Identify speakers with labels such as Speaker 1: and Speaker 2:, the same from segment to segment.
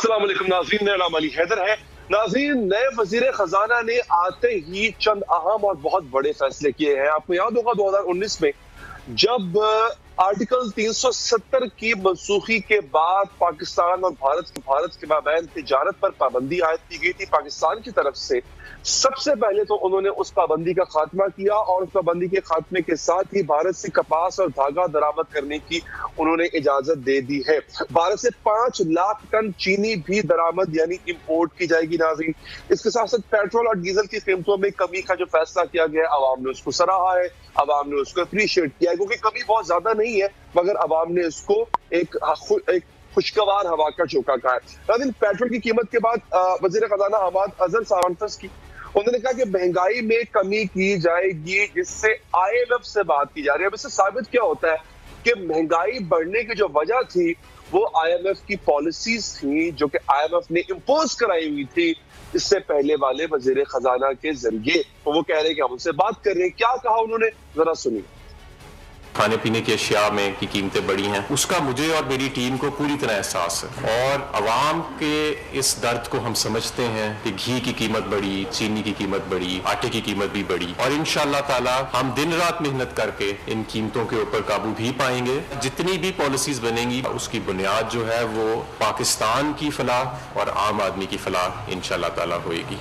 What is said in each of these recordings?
Speaker 1: अस्सलाम वालेकुम नाज़रीन, मेरा नाम अली हैदर है। नाज़रीन, नए वज़ीर खजाना ने आते ही चंद अहम और बहुत बड़े फैसले किए हैं। आपको याद होगा 2019 में जब आर्टिकल 370 की मनसूखी के बाद पाकिस्तान और भारत के माबैन तिजारत पर पाबंदी आयद की गई थी पाकिस्तान की तरफ से। सबसे पहले तो उन्होंने उस पाबंदी का खात्मा किया और उस पाबंदी के खात्मे के साथ ही भारत से कपास और धागा दरामद करने की उन्होंने इजाजत दे दी है। भारत से 5 लाख टन चीनी भी दरामद यानी इंपोर्ट की जाएगी। नाज़रीन, इसके साथ साथ पेट्रोल और डीजल की कीमतों में कमी का जो फैसला किया गया, अवाम ने उसको सराहा है, अवाम ने उसको अप्रिशिएट किया है, क्योंकि कमी बहुत ज्यादा नहीं है मगर अवाम ने इसको एक खुशगवार हवा का झोंका कहा है। नाज़रीन, पेट्रोल की कीमत के बाद वज़ीर खजाना हमाद अजहर सावंतस की उन्होंने कहा कि महंगाई में कमी की जाएगी, जिससे IMF से बात की जा रही है। अब इससे साबित क्या होता है कि महंगाई बढ़ने की जो वजह थी वो IMF की पॉलिसीज थी, जो कि IMF ने इम्पोज कराई हुई थी इससे पहले वाले वजीर खजाना के जरिए। तो वो कह रहे हैं कि हम उनसे बात कर रहे हैं। क्या कहा उन्होंने, जरा सुनिए।
Speaker 2: खाने पीने की अशिया में की कीमतें बढ़ी हैं, उसका मुझे और मेरी टीम को पूरी तरह एहसास है और अवाम के इस दर्द को हम समझते हैं कि घी की कीमत बढ़ी, चीनी की कीमत बढ़ी, आटे की कीमत भी बढ़ी और इंशाअल्लाह ताला हम दिन रात मेहनत करके इन कीमतों के ऊपर काबू भी पाएंगे। जितनी भी पॉलिसीज बनेंगी उसकी बुनियाद जो है वो पाकिस्तान की फलाह और आम आदमी की फलाह इंशाअल्लाह ताला होएगी।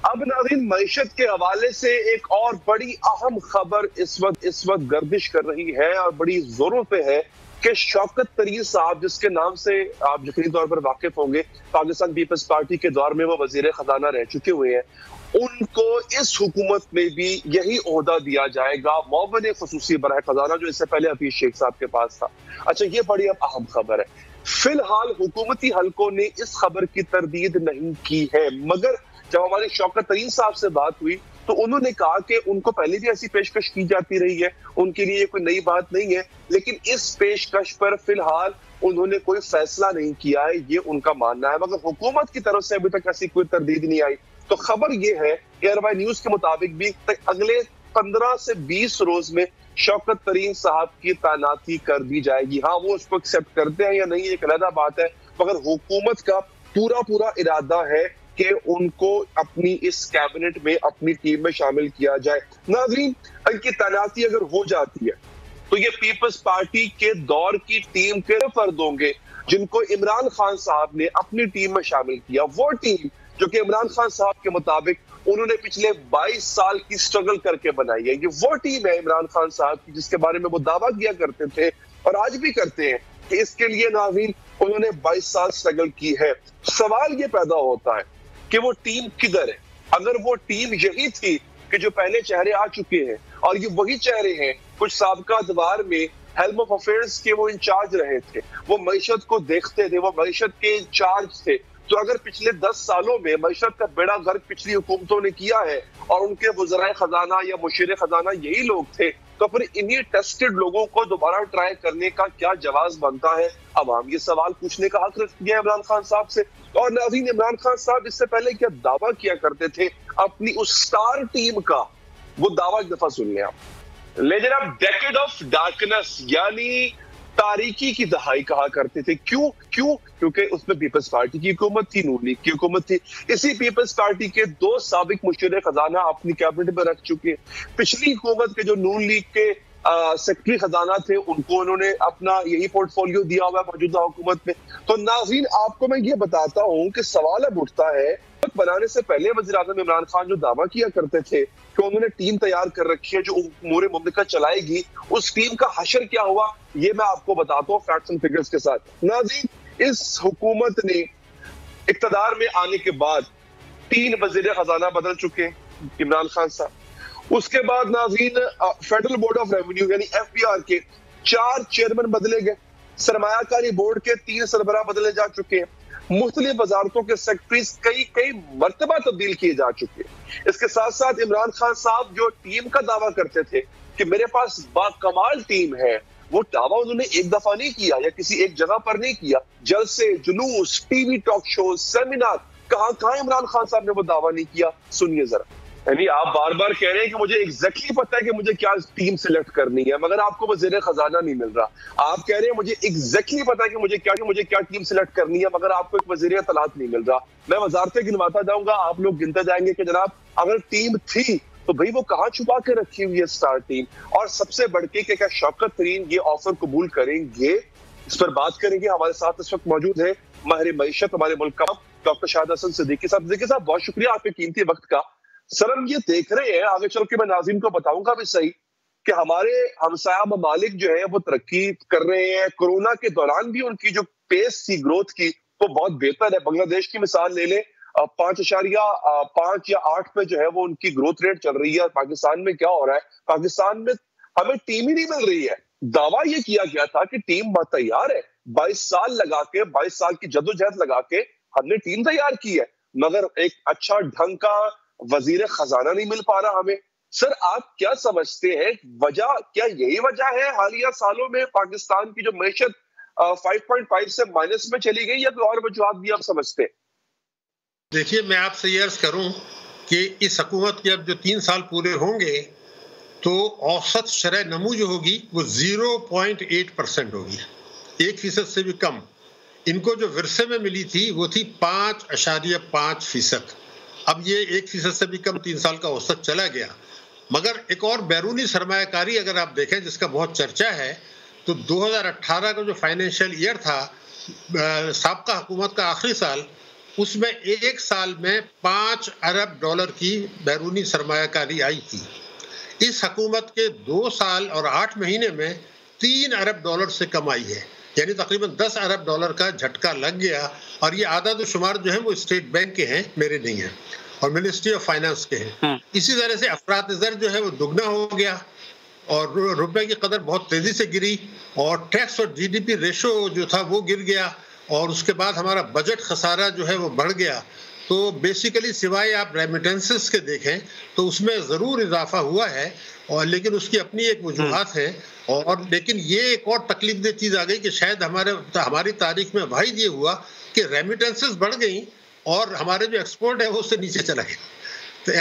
Speaker 1: अब नाज़रीन, मईशत के हवाले से एक और बड़ी अहम खबर इस वक्त गर्दिश कर रही है और बड़ी जोरों पे है कि शौकत तरीन साहब, जिसके नाम से आप यकीनी तौर पर वाकिफ होंगे, पाकिस्तान पीपल्स पार्टी के दौर में वो वजीर खजाना रह चुके हुए हैं, उनको इस हुकूमत में भी यही ओहदा दिया जाएगा, मौमन खुसूसी बराए खजाना, जो इससे पहले हफीज शेख साहब के पास था। अच्छा, ये बड़ी अब अहम खबर है। फिलहाल हुकूमती हलकों ने इस खबर की तरदीद नहीं की है, मगर जब हमारे शौकत तरीन साहब से बात हुई तो उन्होंने कहा कि उनको पहले भी ऐसी पेशकश की जाती रही है, उनके लिए कोई नई बात नहीं है, लेकिन इस पेशकश पर फिलहाल उन्होंने कोई फैसला नहीं किया है, ये उनका मानना है। मगर हुकूमत की तरफ से अभी तक ऐसी कोई तरदीद नहीं आई। तो खबर ये है कि अरबा न्यूज के मुताबिक भी अगले 15 से 20 रोज में शौकत तरीन साहब की तैनाती कर दी जाएगी। हाँ, वो उसको एक्सेप्ट करते हैं या नहीं एक अलग बात है, मगर हुकूमत का पूरा इरादा है कि उनको अपनी इस कैबिनेट में, अपनी टीम में शामिल किया जाए। नाज़रीन, इनकी तैनाती अगर हो जाती है तो ये पीपल्स पार्टी के दौर की टीम के फर्द होंगे जिनको इमरान खान साहब ने अपनी टीम में शामिल किया। वो टीम जो कि इमरान खान साहब के मुताबिक उन्होंने पिछले 22 साल की स्ट्रगल करके बनाई है। ये वो टीम है इमरान खान साहब की जिसके बारे में वो दावा किया करते थे और आज भी करते हैं कि इसके लिए नाज़रीन उन्होंने 22 साल स्ट्रगल की है। सवाल ये पैदा होता है कि वो टीम किधर है। अगर वो टीम यही थी कि जो पहले चेहरे आ चुके हैं और ये वही चेहरे हैं, कुछ साबका दवार में हेल्म ऑफ अफेयर्स के वो इंचार्ज रहे थे, वो मईशत को देखते थे, वो मईशत के इंचार्ज थे, तो अगर पिछले 10 सालों में मईशत का बेड़ा गर्क पिछली हुकूमतों ने किया है और उनके वज़राए खजाना या मुशीर खजाना यही लोग थे, तो फिर इन्हीं टेस्टेड लोगों को दोबारा ट्राई करने का क्या जवाब बनता है। अवाम ये सवाल पूछने का हक रखती है इमरान खान साहब से। और नाज़रीन, इमरान खान साहब इससे पहले क्या दावा किया करते थे अपनी उस स्टार टीम का, वो दावा एक दफा सुन लें आप। लेकिन अब डेकेड ऑफ डार्कनेस यानी तारीकी की दहाई कहा करते थे। क्योंकि उसमें पीपल्स पार्टी की हुकूमत थी, नून लीग की हुकूमत थी। इसी पीपल्स पार्टी के 2 साबिक मुशीर खजाना अपनी कैबिनेट में रख चुके। पिछली हुकूमत के जो नून लीग के सेक्रेटरी खजाना थे उनको उन्होंने अपना यही पोर्टफोलियो दिया हुआ है मौजूदा हुकूमत में। तो नाज़रीन, आपको मैं ये बताता हूं कि सवाल अब उठता है, बनाने से पहले वज़ीर आज़म इमरान खान जो दावा किया करते थे कि उन्होंने टीम तैयार कर रखी है जो उमूर मुमलिकत चलाएगी, उस टीम का हशर क्या हुआ ये मैं आपको बताता हूँ फैक्ट्स एंड फिगर्स के साथ। नाज़रीन, इस हुकूमत ने इक़्तिदार में आने के बाद 3 वज़ीर खजाना बदल चुके हैं इमरान खान साहब। उसके बाद नाज़रीन फेडरल बोर्ड ऑफ रेवेन्यू यानी FBR के 4 चेयरमैन बदले गए, सरमायाकारी बोर्ड के 3 सरबराह बदले जा चुके हैं, मुख्तलिफ वजारतों के सेक्रेटरीज कई मर्तबा तब्दील किए जा चुके हैं। इसके साथ साथ इमरान खान साहब जो टीम का दावा करते थे कि मेरे पास बाकमाल टीम है, वो दावा उन्होंने एक दफा नहीं किया या किसी एक जगह पर नहीं किया। जलसे, जुलूस, टीवी टॉक शो, सेमिनार, कहां इमरान खान साहब ने वो दावा नहीं किया। सुनिए जरा। यानी आप बार बार कह रहे हैं कि मुझे एग्जैक्टली पता है कि मुझे क्या टीम सिलेक्ट करनी है, मगर आपको वज़ीर खजाना नहीं मिल रहा। आप कह रहे हैं मुझे एग्जैक्टली पता है कि मुझे क्या टीम सिलेक्ट करनी है, मगर आपको एक वज़ीर इत्तलात नहीं मिल रहा। मैं वजारतें गिनवाता जाऊंगा, आप लोग गिनते जाएंगे कि जनाब अगर टीम थी तो भाई वो कहाँ छुपा के रखी हुई है स्टार टीम। और सबसे बढ़ के क्या शौकत तरीन ये ऑफर कबूल करेंगे, इस पर बात करेंगे। हमारे साथ इस वक्त मौजूद है माहिर मईशत हमारे मुल्क का डॉक्टर शाहिद हसन सिद्दीकी साहब। सिद्दीकी साहब बहुत शुक्रिया आपके कीमती वक्त का। सर हम ये देख रहे हैं, आगे चल के मैं नाज़रीन को बताऊंगा भी सही, कि हमारे हमसाया ममालिक जो है वो तरक्की कर रहे हैं। कोरोना के दौरान भी उनकी जो पेस थी ग्रोथ की वो बहुत बेहतर है। बांग्लादेश की मिसाल ले लें, 5.5 या 8 पे जो है वो उनकी ग्रोथ रेट चल रही है। पाकिस्तान में क्या हो रहा है, पाकिस्तान में हमें टीम ही नहीं मिल रही है। दावा ये किया गया था कि टीम तैयार है, 22 साल लगा के, 22 साल की जद्दोजहद लगा के हमने टीम तैयार की है, मगर एक अच्छा ढंग का वजीर खजाना नहीं मिल पा रहा हमें। सर आप क्या समझते हैं वजह, क्या यही वजह है हालिया सालों में पाकिस्तान की जो मैशत 5.5 से माइनस में चली गई, या कोई और वजूहत भी आप समझते हैं?
Speaker 3: देखिए, मैं आपसे ये अर्ज करूं कि इस हुकूमत के अब जो 3 साल पूरे होंगे तो औसत शरह नमू जो होगी वो 0.8% होगी, 1% से भी कम। इनको जो विरसे में मिली थी वो थी 5.5%। अब ये 1% से भी कम 3 साल का औसत चला गया। मगर एक और बैरूनी सरमायाकारी अगर आप देखें जिसका बहुत चर्चा है, तो 2018 का जो फाइनेंशियल ईयर था, साबका हुकूमत का आखिरी साल, उसमें एक साल में $5 अरब की बैरूनी सरमायाकारी आई थी। इस हुकूमत के 2 साल और 8 महीने में $3 अरब से कम आई है, यानी तकरीबन $10 अरब का झटका लग गया। और ये आदाद शुमार जो है वो स्टेट बैंक के हैं, मेरे नहीं है, और मिनिस्ट्री ऑफ फाइनेंस के हैं। इसी तरह से अफरात-ए-ज़र जो है वो दुगना हो गया और रुपए की कदर बहुत तेजी से गिरी, और टैक्स और जीडीपी रेशो जो था वो गिर गया, और उसके बाद हमारा बजट खसारा जो है वो बढ़ गया। तो बेसिकली सिवाय आप रेमिटेंसेस के देखें तो उसमें ज़रूर इजाफा हुआ है, और लेकिन उसकी अपनी एक वजूहात है। और लेकिन ये एक और तकलीफदेह चीज़ आ गई कि शायद हमारी तारीख में वाहिद ये हुआ कि रेमिटेंसेस बढ़ गई और हमारे जो एक्सपोर्ट है वो उससे नीचे चला गया। तो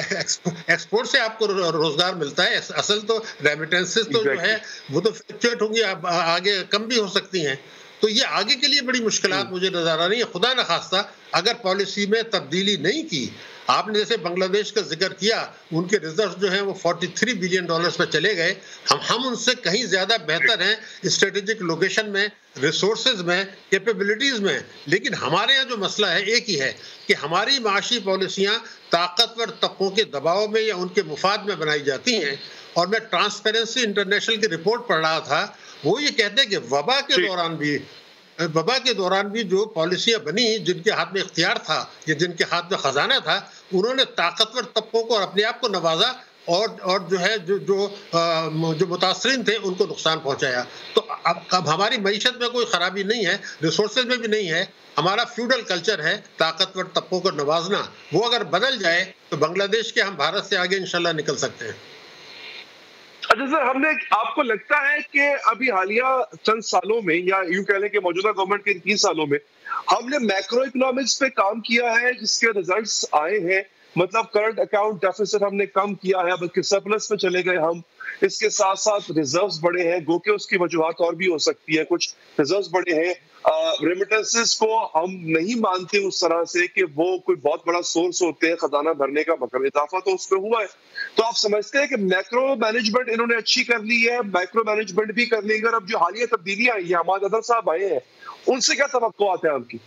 Speaker 3: एक्सपोर्ट से आपको रोजगार मिलता है, असल तो रेमिटेंसेस तो जो है वो तो फ्लक्चुएट होंगी, आगे कम भी हो सकती हैं। तो ये आगे के लिए बड़ी मुश्किलात मुझे नजर आ रही है। खुदा न खास्ता अगर पॉलिसी में तब्दीली नहीं की, आपने जैसे बांग्लादेश का जिक्र किया, उनके रिजर्व जो हैं वो $43 बिलियन पे चले गए। हम उनसे कहीं ज्यादा बेहतर हैं स्ट्रेटेजिक लोकेशन में, रिसोर्सेज में, कैपेबिलिटीज में। लेकिन हमारे यहाँ जो मसला है एक ही है कि हमारी माशी पॉलिसियाँ ताकतवर तबकों के दबाव में या उनके मुफाद में बनाई जाती हैं। और मैं ट्रांसपेरेंसी इंटरनेशनल की रिपोर्ट पढ़ रहा था, वो ये कहते हैं कि वबा के दौरान भी जो पॉलिसियां बनी, जिनके हाथ में इख्तियार था या जिनके हाथ में खजाना था, उन्होंने ताकतवर तबकों को और अपने आप को नवाजा, और जो है जो मुतासरीन थे उनको नुकसान पहुंचाया। तो अब हमारी मईशत में कोई खराबी नहीं है, रिसोर्सेज में भी नहीं है, हमारा फ्यूडल कल्चर है ताकतवर तबकों को नवाजना। वो अगर बदल जाए तो बांग्लादेश के हम भारत से आगे इंशाल्लाह निकल सकते हैं।
Speaker 1: अच्छा सर, आपको लगता है कि अभी हालिया चंद सालों में, या यूं कह लें कि मौजूदा गवर्नमेंट के 3 सालों में हमने मैक्रो इकोनॉमिक्स पे काम किया है जिसके रिजल्ट्स आए हैं? मतलब करंट अकाउंट डेफिसिट हमने कम किया है, बल्कि सरप्लस में चले गए हम। इसके साथ साथ रिजर्व्स बढ़े हैं, गो के उसकी वजूहात और भी हो सकती है, कुछ रिजर्व्स बढ़े हैं। रेमिटेंसेस को हम नहीं मानते उस तरह से कि वो कोई बहुत बड़ा सोर्स होते हैं खजाना भरने का, मगर इजाफा तो उसमें हुआ है। तो आप समझते हैं कि मैक्रो मैनेजमेंट इन्होंने अच्छी कर ली है, माइक्रो मैनेजमेंट भी कर लेंगे? और अब जो हालिया तब्दीलियां आई है, हमारे अदर साहब आए हैं, उनसे क्या तवक्कुआत है आपकी?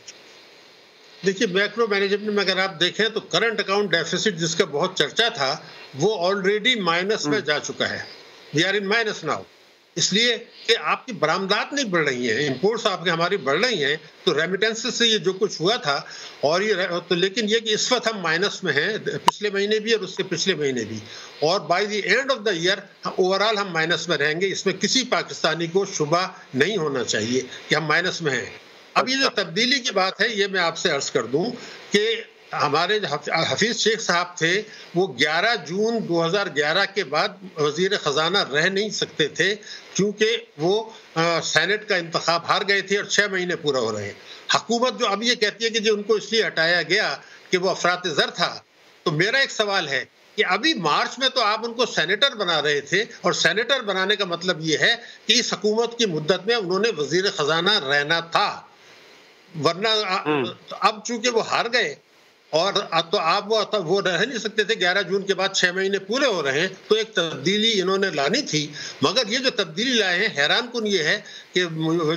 Speaker 3: देखिए, मैक्रो मैनेजमेंट में अगर आप देखें तो करंट अकाउंट डेफिसिट जिसका बहुत चर्चा था वो ऑलरेडी माइनस में जा चुका है। We are in minus now, इसलिए कि आपकी बरामदात नहीं बढ़ रही हैं, इंपोर्ट्स आपके हमारी बढ़ रही हैं, तो रेमिटेंसेस से ये जो कुछ हुआ था, और ये तो लेकिन ये कि इस वक्त हम माइनस में हैं, पिछले महीने भी और उसके पिछले महीने भी, और by the end of the year overall हम माइनस में रहेंगे। इसमें किसी पाकिस्तानी को शुबा नहीं होना चाहिए कि हम माइनस में हैं। अब ये जो तब्दीली की बात है, ये मैं आपसे अर्ज कर दूं कि हमारे हफीज शेख साहब थे, वो 11 जून 2011 के बाद वजीर खजाना रह नहीं सकते थे, क्योंकि वो सेनेट का इंतखाब हार गए थे और 6 महीने पूरा हो रहे हैं। हुकूमत जो अब ये कहती है कि जो उनको इसलिए हटाया गया कि वो अफरात-ए-ज़र था, तो मेरा एक सवाल है कि अभी मार्च में तो आप उनको सेनेटर बना रहे थे, और सेनेटर बनाने का मतलब ये है कि इस हुकूमत की मुद्दत में उन्होंने वजीर खजाना रहना था, वरना अब चूंकि वो हार गए और तो आप वो रह नहीं सकते थे। 11 जून के बाद 6 महीने पूरे हो रहे हैं, तो एक तब्दीली इन्होंने लानी थी। मगर ये जो तब्दीली लाए हैं, हैरान कुन ये है कि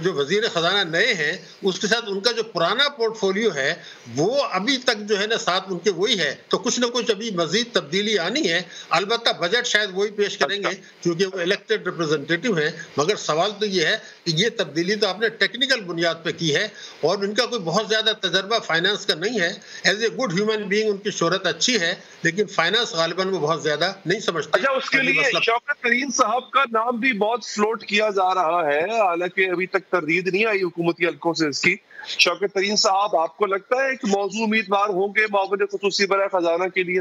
Speaker 3: जो वजीर खजाना नए हैं उसके साथ उनका जो पुराना पोर्टफोलियो है वो अभी तक जो है ना साथ उनके वही है। तो कुछ ना कुछ अभी मजीद तब्दीली आनी है। अलबत्ता बजट शायद वही पेश करेंगे क्योंकि वो इलेक्टेड रिप्रेजेंटेटिव हैं। मगर सवाल तो ये है कि ये तब्दीली तो आपने टेक्निकल बुनियाद पे की है और उनका कोई बहुत ज्यादा तजर्बा फाइनेंस का नहीं है। As a good human being उनकी शोहरत अच्छी है, लेकिन फाइनेंस गालिबन वो बहुत ज्यादा नहीं समझते।
Speaker 1: अच्छा, उसके लिए शौकत तरीन साहब का नाम भी बहुत फ्लोट किया जा रहा है, हालांकि अभी तक तरदीद नहीं आई हुकूमती हलकों से इसकी। शौकत तरीन साहब, आपको लगता है कि मौजूद उम्मीदवार होंगे मुआविन खुसूसी बराए खजाना के लिए?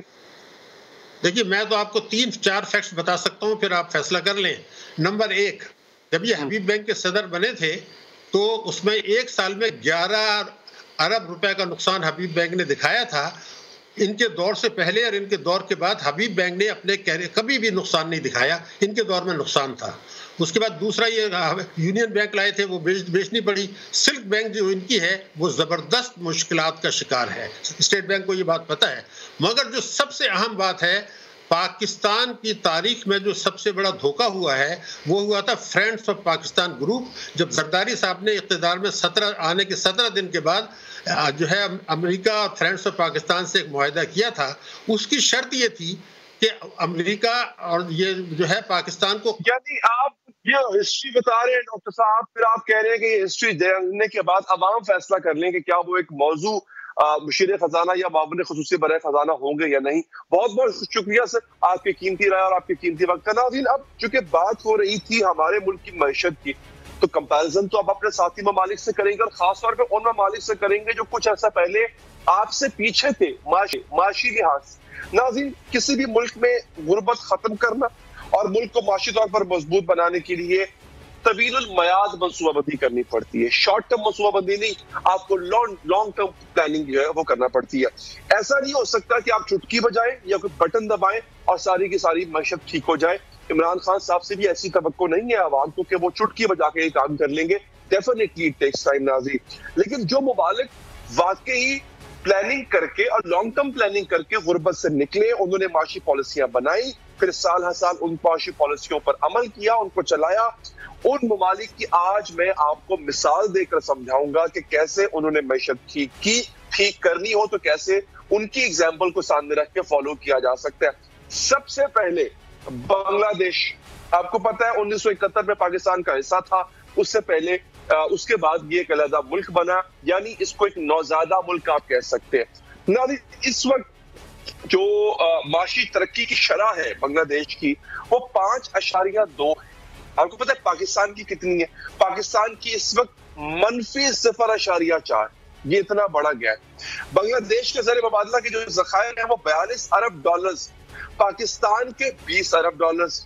Speaker 3: देखिए, मैं तो आपको 3-4 फैक्ट्स बता सकता हूँ, फिर आप फैसला कर लें। नंबर 1, जब ये हबीब बैंक के सदर बने थे तो उसमें एक साल में 11 अरब रुपए का नुकसान हबीब बैंक ने दिखाया था। इनके दौर से पहले और इनके दौर के बाद हबीब बैंक ने अपने कभी भी नुकसान नहीं दिखाया, इनके दौर में नुकसान था। उसके बाद दूसरा ये यूनियन बैंक लाए थे, वो बेचनी पड़ी। सिल्क बैंक जो इनकी है वो जबरदस्त मुश्किलात का शिकार है, स्टेट बैंक को ये बात पता है। मगर जो सबसे अहम बात है, पाकिस्तान की तारीख में जो सबसे बड़ा धोखा हुआ है वो हुआ था फ्रेंड्स ऑफ पाकिस्तान ग्रुप। जब जरदारी साहब ने इक़्तिदार में 17 आने के 17 दिन के बाद जो है अमेरिका और फ्रेंड्स ऑफ पाकिस्तान से एक मुआहिदा किया था, उसकी शर्त ये थी कि अमेरिका और ये जो है पाकिस्तान को,
Speaker 1: यानी आप ये हिस्ट्री बता रहे हैं डॉक्टर साहब, फिर आप कह रहे हैं कि ये हिस्ट्री जानने के बाद अवाम फैसला कर लें कि क्या वो एक मौजू मुशीर खजाना या मुआविन खुसूसी बराए खजाना होंगे या नहीं। बहुत बहुत शुक्रिया सर, आपकी कीमती राय और आपकी कीमती वक्त का। नाज़रीन, अब चूंकि बात हो रही थी हमारे मुल्क की मईशत की, तो कंपैरिजन तो अब अपने साथी ममालिक से करेंगे और खासतौर पर उन ममालिक से करेंगे जो कुछ ऐसा पहले आपसे पीछे थे माशी लिहाज। नाज़रीन, किसी भी मुल्क में गुर्बत खत्म करना और मुल्क को माशी तौर पर मजबूत बनाने के लिए तवील मयाद मनसूबाबंदी करनी पड़ती है। शॉर्ट टर्म मनसूबाबंदी नहीं, आपको लॉन्ग टर्म प्लानिंग जो है वो करना पड़ती है। ऐसा नहीं हो सकता कि आप चुटकी बजाएं या कोई बटन दबाएं और सारी की सारी मैशत ठीक हो जाए। इमरान खान साहब से भी ऐसी तवक्को नहीं है आवाम को कि वो चुटकी बजा के काम कर लेंगे। डेफिनेटली इट टेक्स टाइम नाज़रीन, लेकिन जो मुबालिक वाकई प्लानिंग करके और लॉन्ग टर्म प्लानिंग करके गुर्बत से निकले, उन्होंने माशी पॉलिसियां बनाई, फिर साल हर साल उन माशी पॉलिसियों पर अमल किया, उनको चलाया, उन ममालिक की आज मैं आपको मिसाल देकर समझाऊंगा कि कैसे उन्होंने मैशत ठीक की। ठीक करनी हो तो कैसे उनकी एग्जाम्पल को सामने रख के फॉलो किया जा सकता है। सबसे पहले बांग्लादेश, आपको पता है 1971 में पाकिस्तान का हिस्सा था। उससे पहले उसके बाद ये एक अलग मुल्क बना, यानी इसको एक नौजादा मुल्क आप कह सकते हैं। ना इस वक्त जो माशी तरक्की की शरह है बांग्लादेश की वो 5.2 है। आपको पता है पाकिस्तान की कितनी है? पाकिस्तान की इस वक्त -0.4। ये इतना बड़ा गैप। बांग्लादेश के ज़र मुबादला के जो ज़खायर है वो 42 अरब डॉलर्स, पाकिस्तान के 20 अरब डॉलर्स।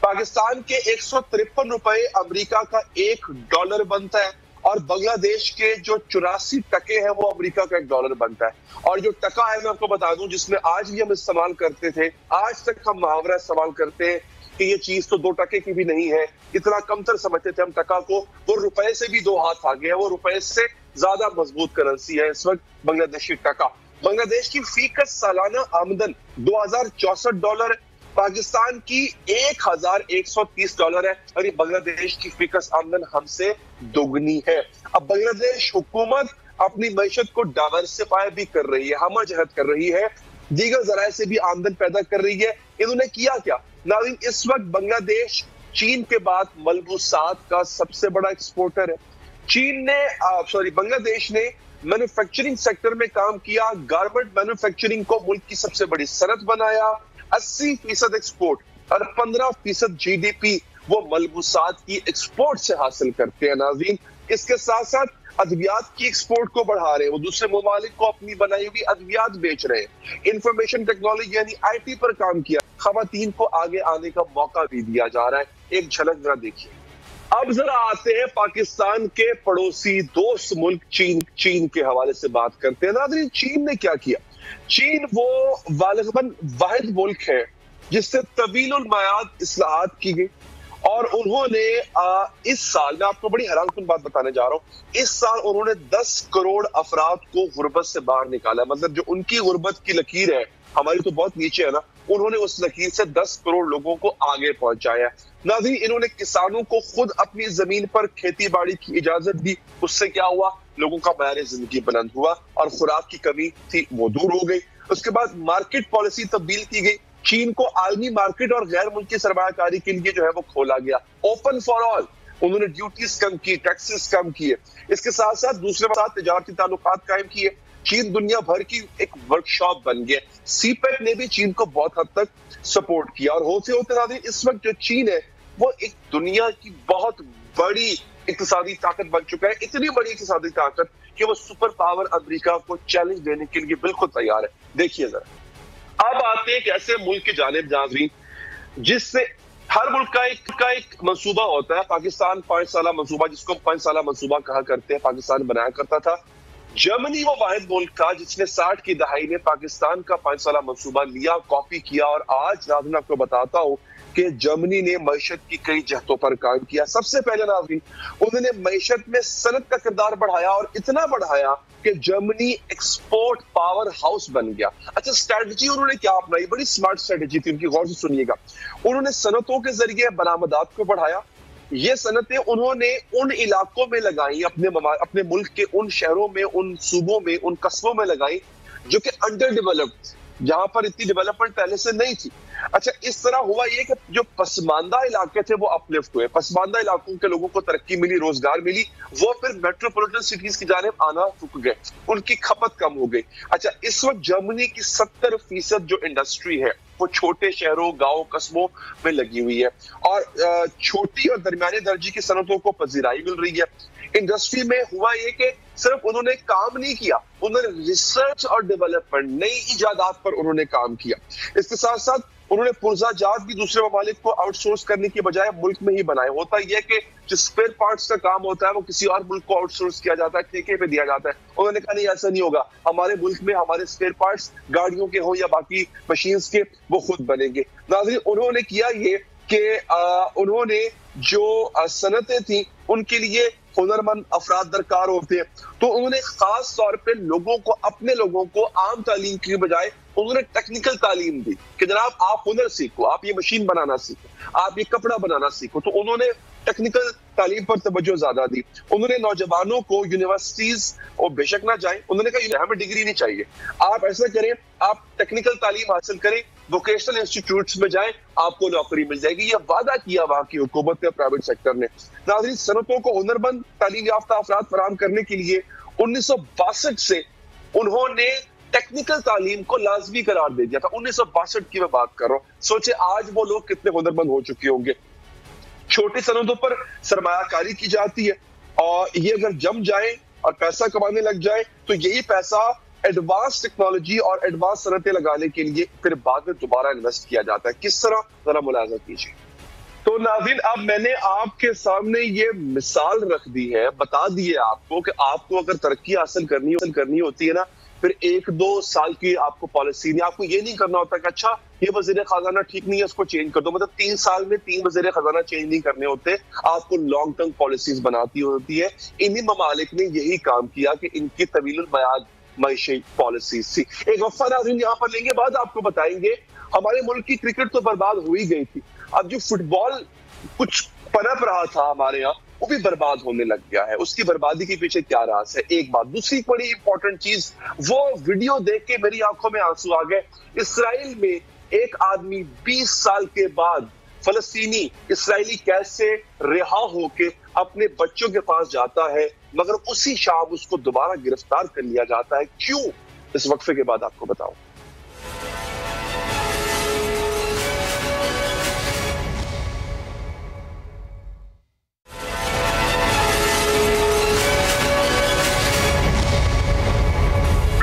Speaker 1: पाकिस्तान के 153 रुपए अमेरिका का $1 बनता है और बांग्लादेश के जो 84 टके हैं वो अमेरिका का $1 बनता है। और जो टका है मैं आपको बता दूं, जिसमें आज भी हम इस्तेमाल करते थे, आज तक हम मुहावरा इस्तेमाल करते हैं कि ये चीज तो 2 टके की भी नहीं है, इतना कमतर समझते थे हम टका को। वो रुपए से भी 2 हाथ आगे है, वो रुपए से ज्यादा मजबूत करेंसी है इस वक्त बांग्लादेशी टका। बांग्लादेश की फीकस सालाना आमदन $2064 है, पाकिस्तान की $1130 है और ये बांग्लादेश की फीकस आमदन हमसे दुगनी है। अब बांग्लादेश हुकूमत अपनी मैशत को डाइवर्सिफाई भी कर रही है, हम जहद कर रही है, दीगर जराए से भी आमदन पैदा कर रही है। इन्होंने किया क्या नाज़रीन? इस वक्त बांग्लादेश चीन के बाद मलबूसात का सबसे बड़ा एक्सपोर्टर है। बांग्लादेश ने मैन्युफैक्चरिंग सेक्टर में काम किया, गारमेंट मैन्युफैक्चरिंग को मुल्क की सबसे बड़ी सनत बनाया। 80% एक्सपोर्ट और 15% GDP वो मलबूसात की एक्सपोर्ट से हासिल करते हैं नाज़रीन। इसके साथ साथ अद्वियात की एक्सपोर्ट को बढ़ा रहे हैं, वो दूसरे ममालिक को अपनी बनाई हुई अद्वियात बेच रहे हैं। इंफॉर्मेशन टेक्नोलॉजी यानी IT पर काम किया, खवातीन को आगे आने का मौका भी दिया जा रहा है। एक झलक जरा देखिए। अब जरा आते हैं पाकिस्तान के पड़ोसी दोस्त मुल्क चीन के हवाले से बात करते हैं नाज़रीन। चीन ने क्या किया? चीन वो गालिबन वाहिद मुल्क है जिससे तवीलुल मयाद इस्लाहात की गई और उन्होंने इस साल, मैं आपको बड़ी हैरानकुन बात बताने जा रहा हूं, इस साल उन्होंने 10 करोड़ अफराद को गुर्बत से बाहर निकाला। मतलब जो उनकी गुर्बत की लकीर है, हमारी तो बहुत नीचे है ना, उन्होंने उस लकीर से 10 करोड़ लोगों को आगे पहुंचाया। नाज़रीन, इन्होंने किसानों को खुद अपनी जमीन पर खेती बाड़ी की इजाजत दी। उससे क्या हुआ? लोगों का मयार जिंदगी बुलंद हुआ और खुराक की कमी थी वो दूर हो गई। उसके बाद मार्केट पॉलिसी तब्दील की गई। चीन को आलमी मार्केट और गैर मुल्की सरमायाकारी के लिए जो है वो खोला गया। ओपन फॉर ऑल, उन्होंने ड्यूटीज कम की, टैक्सेस कम किए। इसके साथ साथ दूसरे साथ तिजारती ताल्लुकात कायम किए। चीन दुनिया भर की एक वर्कशॉप बन गया। सीपेक ने भी चीन को बहुत हद तक सपोर्ट किया और होते होते नाज़रीन इस वक्त जो चीन है वो एक दुनिया की बहुत बड़ी इक्तिसादी ताकत बन चुका है। इतनी बड़ी इक्तिसादी ताकत कि वो सुपर पावर अमेरिका को चैलेंज देने के लिए बिल्कुल तैयार है। देखिए जरा, अब आते हैं एक ऐसे मुल्क की जानिब नाज़रीन जिससे हर मुल्क का एक मंसूबा होता है। पाकिस्तान 5 साला मंसूबा, जिसको 5 साला मंसूबा कहा करते हैं, पाकिस्तान बनाया करता था। जर्मनी वो वाहिद मुल्क था जिसने 60 की दहाई में पाकिस्तान का 5 साला मंसूबा लिया, कॉपी किया और आज नाज़रीन आपको बताता हूं कि जर्मनी ने मईशत की कई जहतों पर काम किया। सबसे पहले नाज़रीन उन्होंने मईशत में सनत का किरदार बढ़ाया और इतना बढ़ाया कि जर्मनी एक्सपोर्ट पावर हाउस बन गया। अच्छा, स्ट्रेटजी उन्होंने क्या अपनाई? बड़ी स्मार्ट स्ट्रेटजी थी उनकी, गौर से सुनिएगा। उन्होंने सनतों के जरिए बरामदात को बढ़ाया। ये सनतें उन्होंने उन इलाकों में लगाई, अपने मुल्क के उन शहरों में, उन सूबों में, उन कस्बों में लगाई जो कि अंडर डेवलप्ड, जहां पर इतनी डेवलपमेंट पहले से नहीं थी। अच्छा, इस तरह हुआ ये कि जो पसमानदा इलाके थे वो अपलिफ्ट हुए, पसमानदा इलाकों के लोगों को तरक्की मिली, रोजगार मिली, वो फिर मेट्रोपॉलिटन सिटीज की जानिब आना रुक गए, उनकी खपत कम हो गई। अच्छा, इस वक्त जर्मनी की 70% जो इंडस्ट्री है वो छोटे शहरों, गांव, कस्बों में लगी हुई है और छोटी और दरमियाने दर्जे की सनतों को पजीराई मिल रही है। इंडस्ट्री में हुआ ये कि सिर्फ उन्होंने काम नहीं किया, उन्होंने रिसर्च और डेवलपमेंट, नई इजादात पर उन्होंने काम किया। इसके साथ साथ उन्होंने पुर्जाजात भी दूसरे ममालिक को आउटसोर्स करने की बजाय मुल्क में ही बनाए। होता यह कि जो स्पेयर पार्ट्स का काम होता है वो किसी और मुल्क को आउटसोर्स किया जाता है, ठेके पे दिया जाता है। उन्होंने कहा नहीं, ऐसा नहीं होगा, हमारे मुल्क में हमारे स्पेयर पार्ट्स गाड़ियों के हो या बाकी मशीन्स के, वो खुद बनेंगे। नाज़रीन, उन्होंने किया ये कि उन्होंने जो सनतें थी उनके लिए हुनरमंद अफराद दरकार होते हैं, तो उन्होंने खास तौर पे लोगों को, अपने लोगों को आम तालीम की बजाय उन्होंने टेक्निकल तालीम दी कि जनाब आप हुनर सीखो, आप ये मशीन बनाना सीखो, आप ये कपड़ा बनाना सीखो। तो उन्होंने टेक्निकल तालीम पर तवज्जो ज्यादा दी। उन्होंने नौजवानों को यूनिवर्सिटीज और बेशक ना जाएं, उन्होंने कहा हमें डिग्री नहीं चाहिए, आप ऐसा करें, आप टेक्निकल तालीम हासिल करें, वोकेशनल इंस्टीट्यूट्स में जाएं, आपको नौकरी मिल जाएगी। यह वादा किया वहां की हुकूमत ने, प्राइवेट सेक्टर ने। नाज़रीन, सनतों को हुनरमंद तालीम याफ्ता अफराद फराहम करने के लिए 1962 से उन्होंने टेक्निकल तालीम को लाजमी करार दे दिया था। 1962 की मैं बात कर रहा हूं। सोचे आज वो लोग कितने हुनरमंद हो चुके होंगे। छोटी सनतों पर सरमायाकारी की जाती है और ये अगर जम जाए और पैसा कमाने लग जाए तो यही पैसा एडवांस टेक्नोलॉजी और एडवांस सनतें लगाने के लिए फिर बाद में दोबारा इन्वेस्ट किया जाता है। किस तरह, जरा मुलाजा कीजिए। तो नाज़रीन, अब मैंने आपके सामने ये मिसाल रख दी है, बता दी है आपको कि आपको अगर तरक्की हासिल करनी होती है ना, फिर 1-2 साल की आपको पॉलिसी नहीं, आपको ये नहीं करना होता कि अच्छा ये वजीर खजाना ठीक नहीं है, इसको चेंज कर दो। मतलब 3 साल में 3 वजीर खजाना चेंज नहीं करने होते, आपको लॉन्ग टर्म पॉलिसीज बनाती होती है। इन्हीं ममालिक ने यही काम किया कि इनकी तवीलुल मयाद मईशी पॉलिसीज थी। एक वक्फा नाज़रीन यहाँ पर लेंगे, बाद आपको बताएंगे हमारे मुल्क की क्रिकेट तो बर्बाद हो ही गई थी, अब जो फुटबॉल कुछ पनप रहा था हमारे यहाँ वो भी बर्बाद होने लग गया है। उसकी बर्बादी के पीछे क्या राज है? एक बात। दूसरी बड़ी इंपॉर्टेंट चीज, वो वीडियो देख के मेरी आंखों में आंसू आ गए। इसराइल में एक आदमी 20 साल के बाद, फलस्तीनी इसराइली कैद से रिहा होके अपने बच्चों के पास जाता है, मगर उसी शाम उसको दोबारा गिरफ्तार कर लिया जाता है। क्यों? इस वक्फे के बाद आपको बताऊं।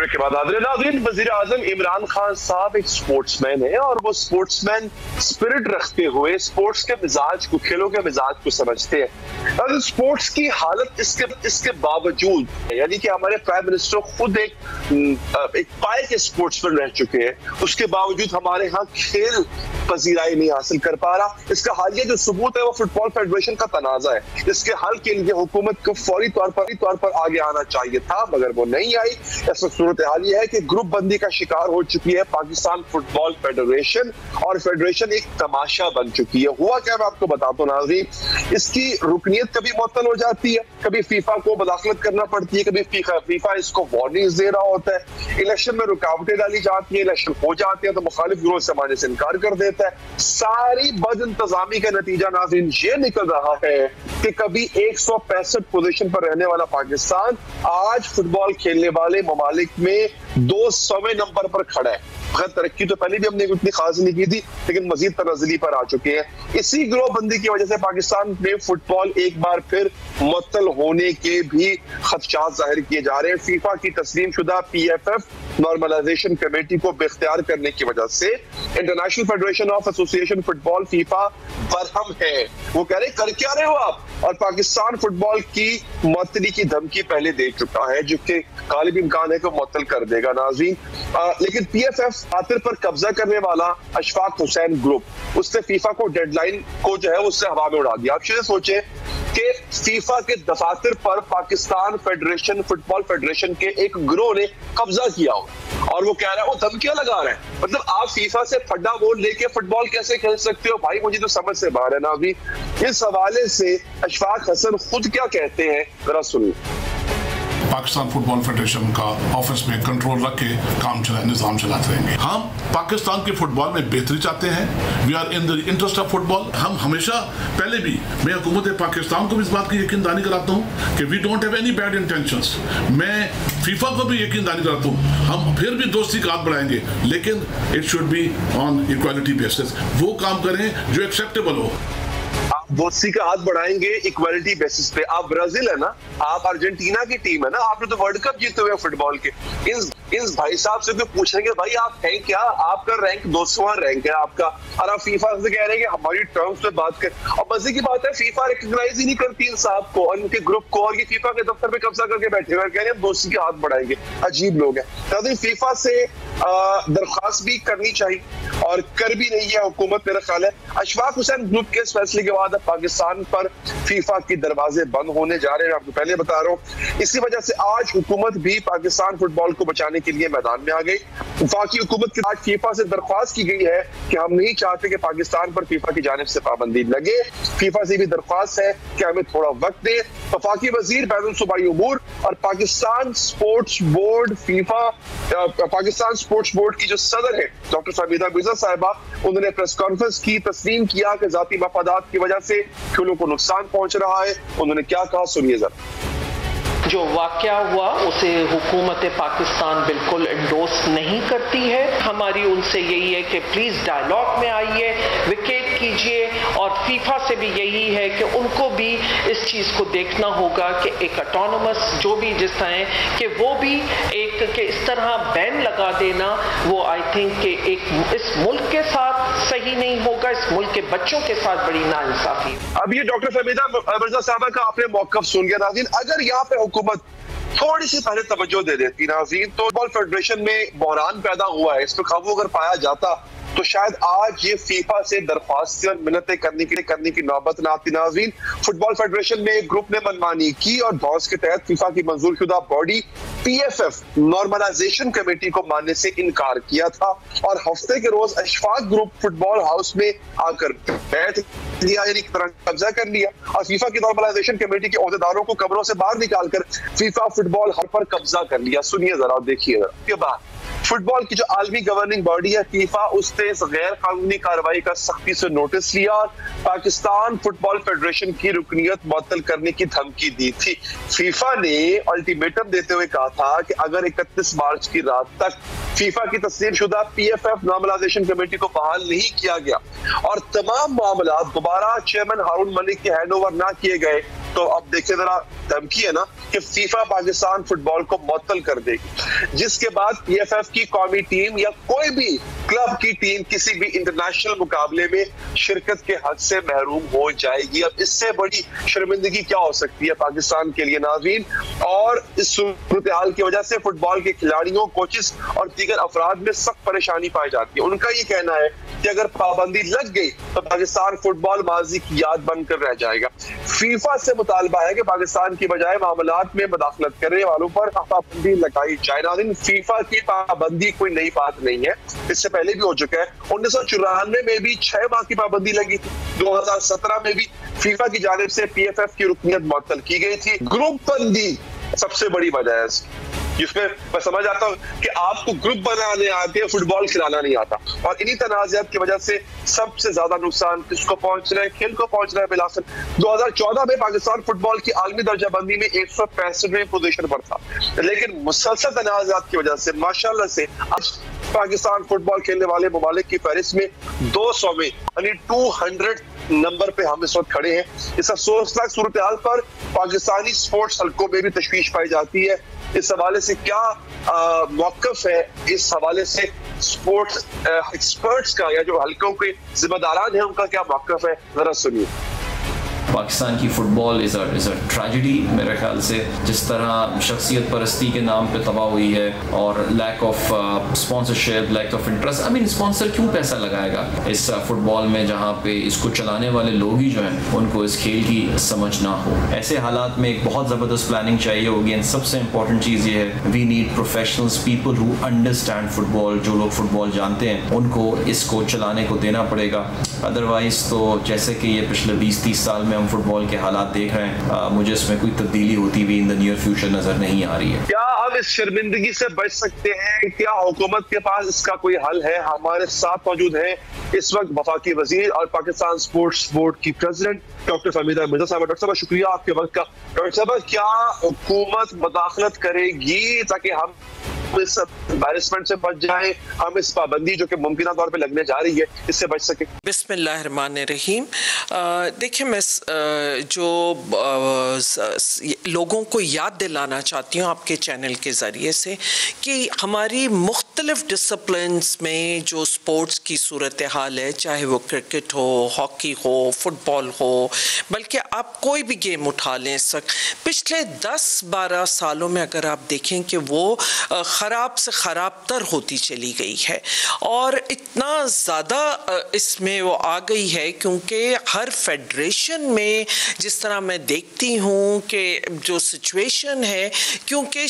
Speaker 1: के बाद नाज़रीन, वज़ीर आज़म इमरान खान साहब एक स्पोर्ट्समैन है और वो स्पोर्ट्समैन स्पिरिट रखते हुए स्पोर्ट्स के मिजाज को, खेलों के मिजाज को समझते हैं। और स्पोर्ट्स की हालत इसके बावजूद, यानी कि हमारे प्राइम मिनिस्टर खुद एक पाए के स्पोर्ट्समैन रह चुके हैं, उसके बावजूद हमारे यहाँ खेल पजीराई नहीं हासिल कर पा रहा। इसका हालिया जो सबूत है वो फुटबॉल फेडरेशन का तनाजा है। इसके हल के लिए हुकूमत को फौरी तौर पर आगे आना चाहिए था, मगर वो नहीं आई। ऐसा सूरत हाल ये है कि ग्रुप बंदी का शिकार हो चुकी है पाकिस्तान फुटबॉल फेडरेशन, और फेडरेशन एक तमाशा बन चुकी है। हुआ क्या, मैं आपको बताता हूँ नाज़रीन। इसकी रुकनीत कभी मुअत्तल हो जाती है, कभी फीफा को मुदाखलत करना पड़ती है, कभी फीफा इसको वार्निंग्स दे रहा होता है, इलेक्शन में रुकावटें डाली जाती है, इलेक्शन हो जाते हैं तो मुखालिफ गिरोह से मानने से इनकार कर देता है। सारी बद इंतजामी का नतीजा नाज़रीन ये निकल रहा है कि कभी 165 पोजीशन पर रहने वाला पाकिस्तान आज फुटबॉल खेलने वाले ममालिक में 200वें नंबर पर खड़ा है। तरक्की तो पहले भी हमने इतनी खास नहीं की थी, लेकिन मजीद तनज़ली पर आ चुके हैं। इसी गिरोहबंदी की वजह से पाकिस्तान में फुटबॉल एक बार फिर मुअत्तल होने के भी खदशात जाहिर किए जा रहे हैं। फीफा की तस्लीम शुदा PFF नॉर्मलाइजेशन कमेटी को बेख्तियार करने की वजह से international federation of association football FIFA Barham है। वो कह रहे कर क्या रहे हो आप, और पाकिस्तान फुटबॉल की मुअत्तली की धमकी पहले दे चुका है, जो कि गालिब इम्कान है कि मुअत्तल कर देगा नाज़रीन। लेकिन PFF खातिर पर कब्जा करने वाला अशफाक हुसैन ग्रुप, उसने फीफा को डेडलाइन को जो है उससे हवा में उड़ा दिया। आप ये सोचे कि फीफा के दफातर पर पाकिस्तान फेडरेशन फुटबॉल फेडरेशन के एक ग्रोह ने कब्जा किया हो, और वो कह रहा है, वो धमकियां लगा रहे हैं। मतलब आप फीफा से फड्डा बोल लेके फुटबॉल कैसे खेल सकते हो भाई, मुझे तो समझ से बाहर है ना। अभी इस हवाले से अशफाक हसन खुद क्या कहते हैं, जरा सुनिए।
Speaker 4: पाकिस्तान फुटबॉल फेडरेशन का ऑफिस में कंट्रोल रख के काम निज़ाम चलाते रहेंगे। हम पाकिस्तान के फुटबॉल में बेहतरी चाहते हैं। We are in the interest of football. हम हमेशा पहले भी, मैं हुकूमत पाकिस्तान को भी इस बात की यकीनदानी कराता हूँ कि we don't have any bad intentions. मैं फीफा को भी यकीनदानी कराता हूँ, हम फिर भी दोस्ती का हाथ बढ़ाएंगे, लेकिन it should be on equality basis. वो काम करें जो एक्सेप्टेबल हो।
Speaker 1: आप दोस्ती का हाथ बढ़ाएंगे इक्वालिटी बेसिस पे। आप ब्राजील है ना, आप अर्जेंटीना की टीम है ना, आपने तो वर्ल्ड कप जीते हुए फुटबॉल के। इस भाई साहब से कोई पूछेंगे भाई आप हैं क्या, आपका रैंक 200वां रैंक है आपका, और आप फीफा से कह रहे हैं कि हमारी टर्म्स पे बात कर। और मजे की बात है, फीफा रिकॉग्नाइज ही नहीं करती इन साहब को और इनके ग्रुप को, और ये फीफा के दफ्तर पे कब्जा करके बैठे हुए कह रहे हैं दोस्ती के हाथ बढ़ाएंगे। अजीब लोग हैं। तो फीफा से दरख्वास्त भी करनी चाहिए और कर भी नहीं है हुकूमत, मेरा ख्याल है। अशफाक हुसैन ग्रुप के इस फैसले के बाद पाकिस्तान पर फीफा के दरवाजे बंद होने जा रहे हैं, आपको पहले बता रहा हूँ। इसी वजह से आज हुकूमत भी पाकिस्तान फुटबॉल को बचाने के लिए मैदान में आ गई। वफाकी हुकूमत की आज फीफा से दरख्वास्त की गई है कि हम नहीं चाहते कि पाकिस्तान पर फीफा की जानिब से पाबंदी लगे। फीफा से भी दरख्वास्त है कि हमें थोड़ा वक्त दे। वफाकी वजीर बैनुल सूबाई उमूर और Pakistan sports board Pakistan sports board की जो सदर है डॉक्टर साबिदा मिर्जा साहिबा, उन्होंने प्रेस कॉन्फ्रेंस की, तस्लीम किया कि जाती मफादात की वजह से खेलों को नुकसान पहुंच रहा है। उन्होंने क्या कहा, सुनिए जरा।
Speaker 5: जो वाकया हुआ उसे हुकूमत पाकिस्तान बिल्कुल एंडोर्स नहीं करती है। हमारी उनसे यही है कि प्लीज डायलॉग में आइए, विकेट कीजिए, और फीफा से भी यही है कि उनको भी इस चीज को देखना होगा कि एक ऑटोनोमस जो भी जिस तरह कि वो भी एक के इस तरह बैन लगा देना, वो आई थिंक कि एक इस मुल्क के साथ सही नहीं होगा, इस मुल्क के बच्चों के साथ बड़ी नाइंसाफी।
Speaker 1: अब ये डॉक्टर साबिदा मिर्जा साहबा का आपने मौक़िफ़ सुन गया नाज़रीन। अगर यहाँ पे हुकूमत थोड़ी सी पहले तवज्जो दे देती नाज़रीन, तो फुटबॉल फेडरेशन में बहरान पैदा हुआ है, इस पर काबू अगर पाया जाता तो शायद आज ये फीफा से दरख्वास्त और मिन्नतें करने की नौबत ना आती नाज़रीन। फुटबॉल फेडरेशन में एक ग्रुप ने मनमानी की और बॉस के तहत फीफा की मंजूर शुदा बॉडी PFF नॉर्मलाइजेशन कमेटी को मानने से इनकार किया था, और हफ्ते के रोज अशफाक ग्रुप फुटबॉल हाउस में आकर बैठ लिया, यानी कब्जा कर लिया, और फीफा की नॉर्मलाइजेशन कमेटी के ओहदेदारों को कमरों से बाहर निकालकर फीफा फुटबॉल हाउस पर कब्जा कर लिया। सुनिए जरा, देखिए जरा। के बाद फुटबॉल की जो आलमी गवर्निंग बॉडी है फीफा, उसने इस गैर कानूनी कार्रवाई का सख्ती से नोटिस लिया और पाकिस्तान फुटबॉल फेडरेशन की रुकनियत मुअत्तल करने की धमकी दी थी। फीफा ने अल्टीमेटम देते हुए कहा था कि अगर 31 मार्च की रात तक फीफा की तस्लीम शुदा PFF नॉर्मलाइजेशन कमेटी को बहाल नहीं किया गया और तमाम मामला दोबारा चेयरमैन हारून मलिक के हैंड ओवर ना किए गए तो अब देखिए जरा धमकी है ना कि फीफा पाकिस्तान फुटबॉल को मुअत्तल कर देगी, जिसके बाद PFF की कौमी टीम या कोई भी क्लब की टीम किसी भी इंटरनेशनल मुकाबले में शिरकत के हक से महरूम हो जाएगी। अब इससे बड़ी शर्मिंदगी क्या हो सकती है पाकिस्तान के लिए नाज़रीन। और इस सूरत हाल की वजह से फुटबॉल के खिलाड़ियों, कोचेस और दीगर अफराद में सख्त परेशानी पाई जाती है। उनका ये कहना है कि अगर पाबंदी लग गई तो पाकिस्तान फुटबॉल माजी की याद बनकर रह जाएगा। फीफा से मुतालबा है कि पाकिस्तान की बजाय मामलात में मदाखलत करने वालों पर पाबंदी लगाई जाए। नाज़रीन, फीफा की पाबंदी कोई नई बात नहीं है, इससे पहले भी हो चुका है। 1994 में भी 6 माह की पाबंदी लगी थी। 2017 में भी फीफा की जानिब से PFF की रुकनियत मुअत्तल की गई थी। ग्रुप बंदी सबसे बड़ी वजह है, जिसमें मैं समझ आता हूँ कि आपको ग्रुप बनाने आते हैं, फुटबॉल खिलाना नहीं आता। और इन्हीं तनाज़ात की वजह से सबसे ज्यादा नुकसान किसको पहुंच रहा है? खेल को पहुंच रहा है बिलासन। 2014 में पाकिस्तान फुटबॉल की आलमी दर्जाबंदी में 165वें पोजीशन पर था, लेकिन मुसलसल तनाज़ात की वजह से माशाल्लाह से आज पाकिस्तान फुटबॉल खेलने वाले ममालिक की फहरिस्त में 200 में यानी 200 नंबर पे हम इस वक्त खड़े हैं। इस अफसोसनाक सूरत हाल पर पाकिस्तानी स्पोर्ट्स हलकों में भी तशवीश पाई जाती है। इस हवाले से क्या मौक़िफ़ है, इस हवाले से स्पोर्ट्स एक्सपर्ट्स का या जो हलकों के जिम्मेदारान हैं उनका क्या मौक़िफ़ है, जरा सुनिए।
Speaker 6: पाकिस्तान की फ़ुटबॉल इज़ अ ट्रेजेडी मेरे ख्याल से। जिस तरह शख्सियत परस्ती के नाम पे तबाह हुई है और lack of sponsorship, lack of interest. I mean sponsor क्यों पैसा लगाएगा इस फुटबॉल में जहाँ पे इसको चलाने वाले लोग ही जो हैं उनको इस खेल की समझ ना हो। ऐसे हालात में एक बहुत ज़बरदस्त प्लानिंग चाहिए होगी। एंड सबसे इम्पॉर्टेंट चीज़ ये है, we need professionals, people who understand football. जो लोग फुटबॉल जानते हैं उनको इसको चलाने को देना पड़ेगा। अदरवाइज़ तो जैसे कि ये पिछले 20-30 साल में हम फुटबॉल के हालात देख रहे हैं, मुझे इसमें कोई तब्दीली होती हुई इन द नियर फ्यूचर नजर नहीं आ रही है।
Speaker 1: क्या हम इस शर्मिंदगी से बच सकते हैं? क्या हुकूमत के पास इसका कोई हल है? हमारे साथ मौजूद है इस वक्त वफाकी वजीर और पाकिस्तान स्पोर्ट्स बोर्ड की प्रेसिडेंट डॉक्टर फहमीदा मिर्जा साहब। डॉक्टर साहब शुक्रिया आपके वक्त का। डॉक्टर साहब, क्या हुकूमत मदाखलत करेगी ताकि हम इस एम्बैरेसमेंट से बच जाए, हम इस पाबंदी जो कि मुमकिन तौर पे लगने जा रही है इससे बच सके?
Speaker 5: बिस्मिल्लाहिर्रहमानिर्रहीम। देखिए, मैं जो लोगों को याद दिलाना चाहती हूँ आपके चैनल के ज़रिए से कि हमारी मुख्तलिफ डिसिप्लिन्स में जो स्पोर्ट्स की सूरत हाल है, चाहे वो क्रिकेट हो, हॉकी हो, फुटबॉल हो, बल्कि आप कोई भी गेम उठा लें, पिछले 10-12 सालों में अगर आप देखें कि वो ख़राब से ख़राब तर होती चली गई है। और इतना ज़्यादा इसमें वो आ गई है क्योंकि हर फेडरेशन में जिस तरह मैं देखती हूँ कि जो सिचुएशन है, क्योंकि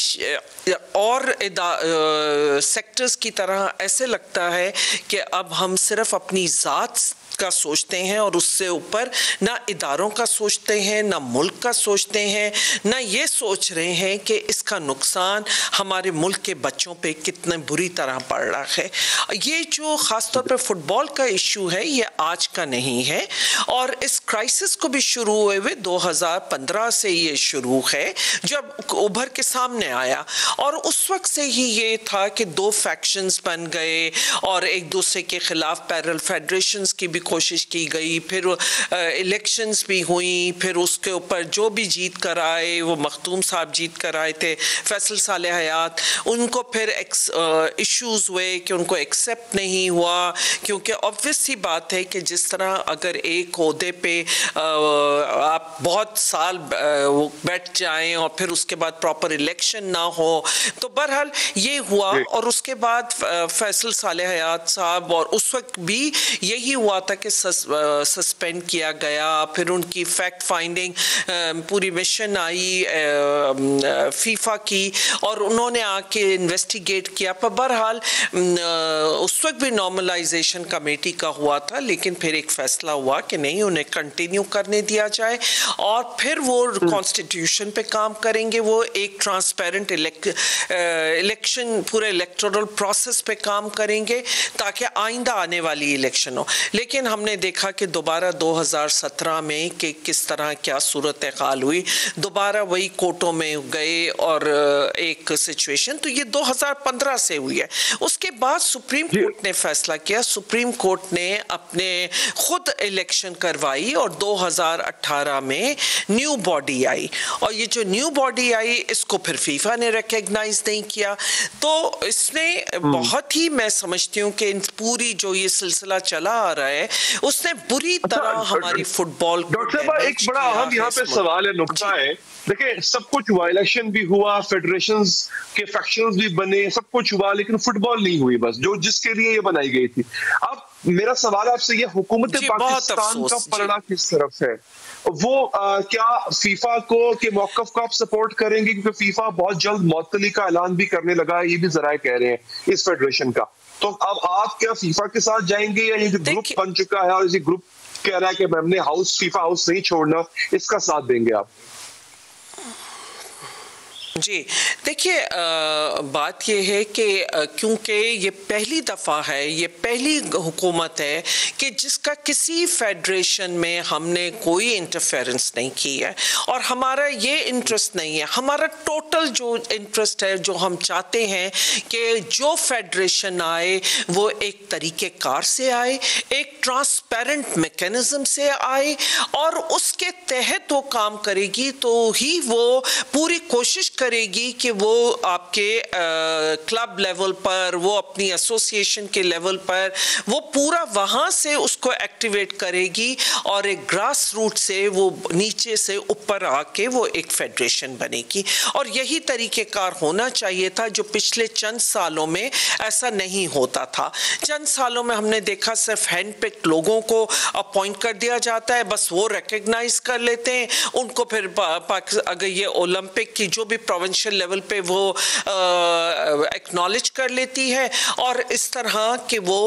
Speaker 5: और सेक्टर्स की तरह ऐसे लगता है कि अब हम सिर्फ अपनी ज़ात का सोचते हैं और उससे ऊपर ना इदारों का सोचते हैं, ना मुल्क का सोचते हैं, ना ये सोच रहे हैं कि इसका नुकसान हमारे मुल्क के बच्चों पे कितने बुरी तरह पड़ रहा है। ये जो ख़ास तौर पे फुटबॉल का इशू है ये आज का नहीं है और इस क्राइसिस को भी शुरू हुए 2015 से ये शुरू है जब उभर के सामने आया। और उस वक्त से ही ये था कि 2 फैक्शंस बन गए और एक दूसरे के खिलाफ पैरेलल फेडरेशंस की भी कोशिश की गई, फिर इलेक्शंस भी हुई, फिर उसके ऊपर जो भी जीत कर आए, वो मखदूम साहब जीत कर आए थे, फैसल सालेह हयात, उनको फिर इश्यूज हुए कि उनको एक्सेप्ट नहीं हुआ, क्योंकि ऑब्वियस सी बात है कि जिस तरह अगर एक ओहदे पे आप बहुत साल बैठ जाएं और फिर उसके बाद प्रॉपर इलेक्शन ना हो, तो बहरहाल ये हुआ। और उसके बाद फैसल सालेह हयात साहब, और उस वक्त भी यही हुआ था कि सस्पेंड किया गया, फिर उनकी फैक्ट फाइंडिंग पूरी मिशन आई फीफा की और उन्होंने आके इन्वेस्टिगेट किया। पर बहरहाल उस वक्त भी नॉर्मलाइजेशन कमेटी का हुआ था, लेकिन फिर एक फैसला हुआ कि नहीं, उन्हें कंटिन्यू करने दिया जाए और फिर वो कॉन्स्टिट्यूशन पे काम करेंगे। वो एक ट्रांसपेरेंट इलेक्शन, पूरे इलेक्टोरल कंट्रोल प्रोसेस पे काम करेंगे ताकि आइंदा आने वाली इलेक्शन हो। लेकिन हमने देखा कि दोबारा 2017 में कि किस तरह क्या सूरत हाल हुई, दोबारा वही कोर्टों में गए और एक सिचुएशन, तो ये 2015 से हुई है। उसके बाद सुप्रीम कोर्ट ने फैसला किया, सुप्रीम कोर्ट ने अपने खुद इलेक्शन करवाई और 2018 में न्यू बॉडी आई, और ये जो न्यू बॉडी आई इसको फिर फीफा ने रिकॉग्नाइज नहीं किया। तो इसने बहुत ही, मैं समझती हूँ कि पूरी जो ये सिलसिला चला आ रहा है उसने बुरी तरह हमारी फुटबॉल को
Speaker 1: डॉक्टर साहब एक बड़ा अहम यहाँ पे सवाल है, नुक्ता है। देखिए सब कुछ हुआ, इलेक्शन भी हुआ, फेडरेशंस के फैक्शंस भी बने, सब कुछ हुआ, लेकिन फुटबॉल नहीं हुई बस, जो जिसके लिए ये बनाई गई थी। अब मेरा सवाल आपसे ये, हुकूमत पाकिस्तान का पलड़ा किस तरफ है? वो क्या फीफा को के मौकफ को आप सपोर्ट करेंगे? क्योंकि फीफा बहुत जल्द मुअत्तली का ऐलान भी करने लगा है, ये भी जराए कह रहे हैं इस फेडरेशन का। तो अब आप क्या फीफा के साथ जाएंगे, या ये जो ग्रुप बन चुका है और ये ग्रुप कह रहा है कि हमने हाउस, फीफा हाउस नहीं छोड़ना, इसका साथ देंगे आप?
Speaker 5: जी देखिए, बात यह है कि क्योंकि ये पहली दफ़ा है, ये पहली हुकूमत है कि जिसका किसी फेडरेशन में हमने कोई इंटरफेरेंस नहीं की है, और हमारा ये इंटरेस्ट नहीं है। हमारा टोटल जो इंटरेस्ट है, जो हम चाहते हैं कि जो फेडरेशन आए वो एक तरीक़ेकार से आए, एक ट्रांसपेरेंट मैकेनिज्म से आए, और उसके तहत वो काम करेगी तो ही वो पूरी कोशिश करेगी कि वो आपके क्लब लेवल पर, वो अपनी एसोसिएशन के लेवल पर, वो पूरा वहाँ से उसको एक्टिवेट करेगी और एक ग्रास रूट से वो नीचे से ऊपर आके वो एक फेडरेशन बनेगी। और यही तरीक़ेकार होना चाहिए था, जो पिछले चंद सालों में ऐसा नहीं होता था। चंद सालों में हमने देखा सिर्फ हैंड पिक लोगों को अपॉइंट कर दिया जाता है, बस वो रिकग्नाइज कर लेते हैं उनको, फिर अगर ये ओलंपिक की जो भी प्रोविंशियल लेवल पे वो एक्नॉलेज कर लेती है, और इस तरह कि वो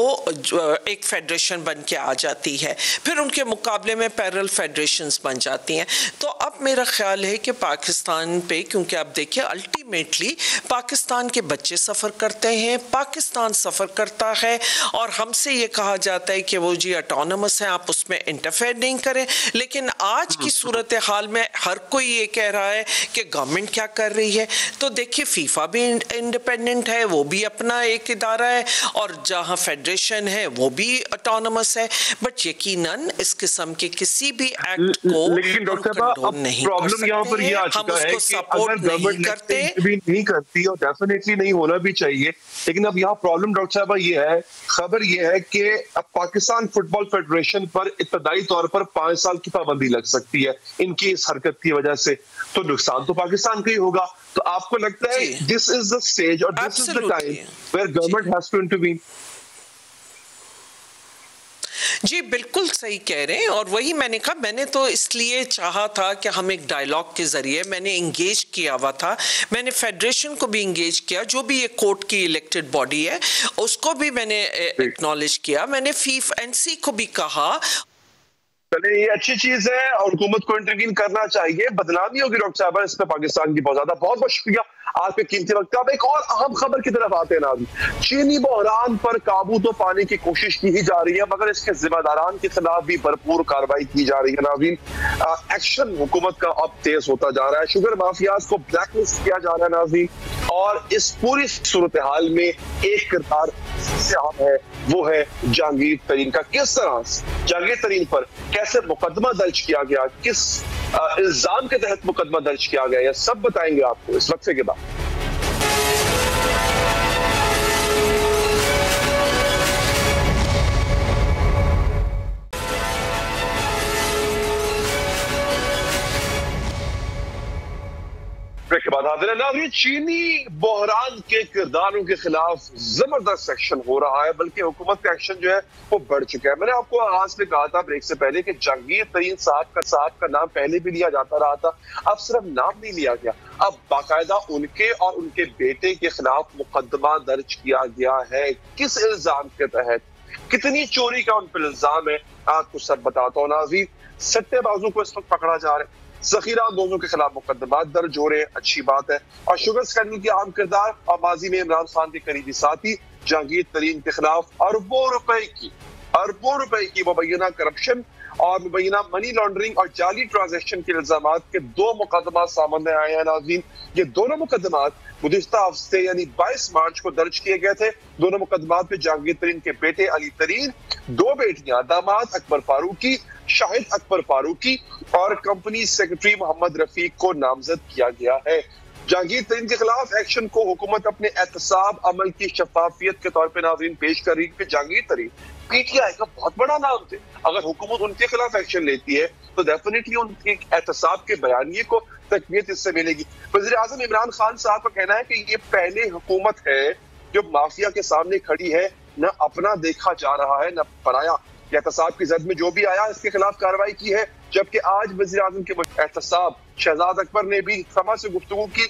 Speaker 5: एक फेडरेशन बन के आ जाती है, फिर उनके मुकाबले में पैरेलल फेडरेशंस बन जाती हैं। तो अब मेरा ख्याल है कि पाकिस्तान पे, क्योंकि आप देखिए अल्टीमेटली पाकिस्तान के बच्चे सफ़र करते हैं, पाकिस्तान सफ़र करता है, और हमसे ये कहा जाता है कि वो जी ऑटोनमस है, आप उसमें इंटरफेयर नहीं करें। लेकिन आज की सूरत हाल में हर कोई ये कह रहा है कि गवर्नमेंट क्या कर रही है। तो देखिए फीफा भी इंडिपेंडेंट है, वो भी अपना एक इदारा है, और जहां फेडरेशन है वो भी ऑटोनमस है, बट यकीनन इस किस्म के किसी भी एक्ट को,
Speaker 1: लेकिन डॉक्टर साहब नहीं, प्रॉब्लम यहाँ पर ये आ चुका है कि अगर गवर्नमेंट करते नहीं करती, और डेफिनेटली नहीं होना भी चाहिए, लेकिन अब यहाँ प्रॉब्लम डॉक्टर साहब ये है, खबर ये है कि अब पाकिस्तान फुटबॉल फेडरेशन पर इब्तदाई तौर पर 5 साल की पाबंदी लग सकती है इनकी इस हरकत की वजह से। तो नुकसान तो पाकिस्तान का ही होगा। तो आपको लगता है दिस इज द स्टेज और this is the time where government has to intervene?
Speaker 5: जी बिल्कुल सही कह रहे हैं, और वही मैंने कहा, मैंने तो इसलिए चाहा था कि हम एक डायलॉग के जरिए, मैंने इंगेज किया हुआ था, मैंने फेडरेशन को भी इंगेज किया, जो भी ये कोर्ट की इलेक्टेड बॉडी है उसको भी मैंने एक्नॉलेज किया, मैंने FIFNC को भी कहा।
Speaker 1: चले ये अच्छी चीज है और हुकूमत को इंटरवीन करना चाहिए। बदनामी होगी डॉक्टर साहब इस पे पाकिस्तान की बहुत ज्यादा। बहुत बहुत शुक्रिया आपके कीमती वक्त का। अब एक और अहम खबर की तरफ आते हैं नाज़रीन। चीनी बहरान पर काबू तो पाने की कोशिश की ही जा रही है, मगर इसके जिम्मेदारान के खिलाफ भी भरपूर कार्रवाई की जा रही है नाज़रीन। एक्शन हुकूमत का अब तेज होता जा रहा है, शुगर माफियाज को ब्लैकलिस्ट किया जा रहा है नाज़रीन, और इस पूरी सूरत हाल में एक किरदार सबसे अहम है, वो है जहांगीर तरीन का। किस तरह जहांगीर तरीन पर कैसे मुकदमा दर्ज किया गया, किस इल्जाम के तहत मुकदमा दर्ज किया गया, यह सब बताएंगे आपको इस वक्फे के बाद। के बाद हाजिर है नाज़रीन। चीनी बहरान के किरदारों के खिलाफ जबरदस्त एक्शन हो रहा है, बल्कि हुकूमत का एक्शन जो है वो बढ़ चुका है। मैंने आपको आगाज में कहा था ब्रेक से पहले कि जहांगीर तरीन साहब का नाम पहले भी लिया जाता रहा था, अब सिर्फ नाम नहीं लिया गया, अब बाकायदा उनके और उनके बेटे के खिलाफ मुकदमा दर्ज किया गया है। किस इल्जाम के तहत, कितनी चोरी का उन पर इल्जाम है, आपको सब बताता हूँ नाज़रीन। सट्टेबाजों को इस वक्त पकड़ा जा रहा है, जखीरा दोनों के खिलाफ मुकदमा दर्ज हो रहे हैं, अच्छी बात है। और शुगर स्कैंडल के अहम किरदार और माजी में इमरान खान के करीबी साथी जहांगीर तरीन के खिलाफ अरबों रुपए की मुबैना करप्शन और मुबैना मनी लॉन्ड्रिंग और जाली ट्रांजैक्शन के इल्जामात के 2 मुकदमा सामने आए हैं। नाज़रीन, ये दोनों मुकदमात गुज़िश्ता हफ्ते यानी 22 मार्च को दर्ज किए गए थे। दोनों मुकदमात में जहांगीर तरीन के बेटे अली तरीन, 2 बेटियां दामाद अकबर फारूकी, शाहिद अकबर फारूकी और कंपनी सेक्रेटरी मोहम्मद रफीक को नामजद किया गया है। जहांगीर तरीन के खिलाफ एक्शन को हुकूमत अपने एहतसाब अमल की शफाफियत के तौर पर नाज़रीन पेश कर रही है। जहांगीर तरीन पीटीआई का बहुत बड़ा नाम थे, अगर हुकूमत उनके खिलाफ एक्शन लेती है तो डेफिनेटली उनके एहतसाब के बयानिए को तकवीत इससे मिलेगी। वज़ीर आज़म इमरान खान साहब का कहना है कि ये पहले हुकूमत है जो माफिया के सामने खड़ी है, न अपना देखा जा रहा है न पराया। एहतसाब की जद में जो भी आया इसके खिलाफ कार्रवाई की है, जबकि आज वज़ीर आज़म के एहतसाब शहजाद अकबर ने भी समा से गुफ्तगू की।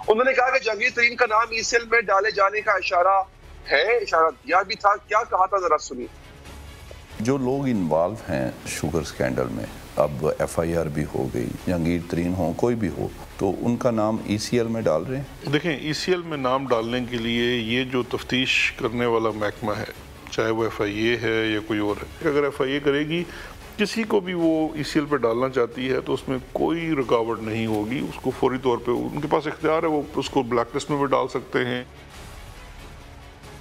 Speaker 1: उन्होंने कहा कि जहांगीर तरीन का नाम ईसीएल में डाले जाने का इशारा दिया भी था। क्या कहा था, जरा सुनिए।
Speaker 7: जो लोग इन्वॉल्व हैं शुगर स्कैंडल में, अब एफआईआर भी हो गई, जहांगीर तरीन हो कोई भी हो, तो उनका नाम ईसीएल में डाल रहे हैं।
Speaker 8: देखें, ईसीएल में नाम डालने के लिए ये जो तफ्तीश करने वाला महकमा है, चाहे वो एफआईए है या कोई और है, अगर एफआईए करेगी किसी को भी वो ईसीएल पे डालना चाहती है तो उसमें कोई रुकावट नहीं होगी। उसको फौरी तौर पे उनके पास इख्तियार है, वो उसको ब्लैक लिस्ट में भी डाल सकते हैं।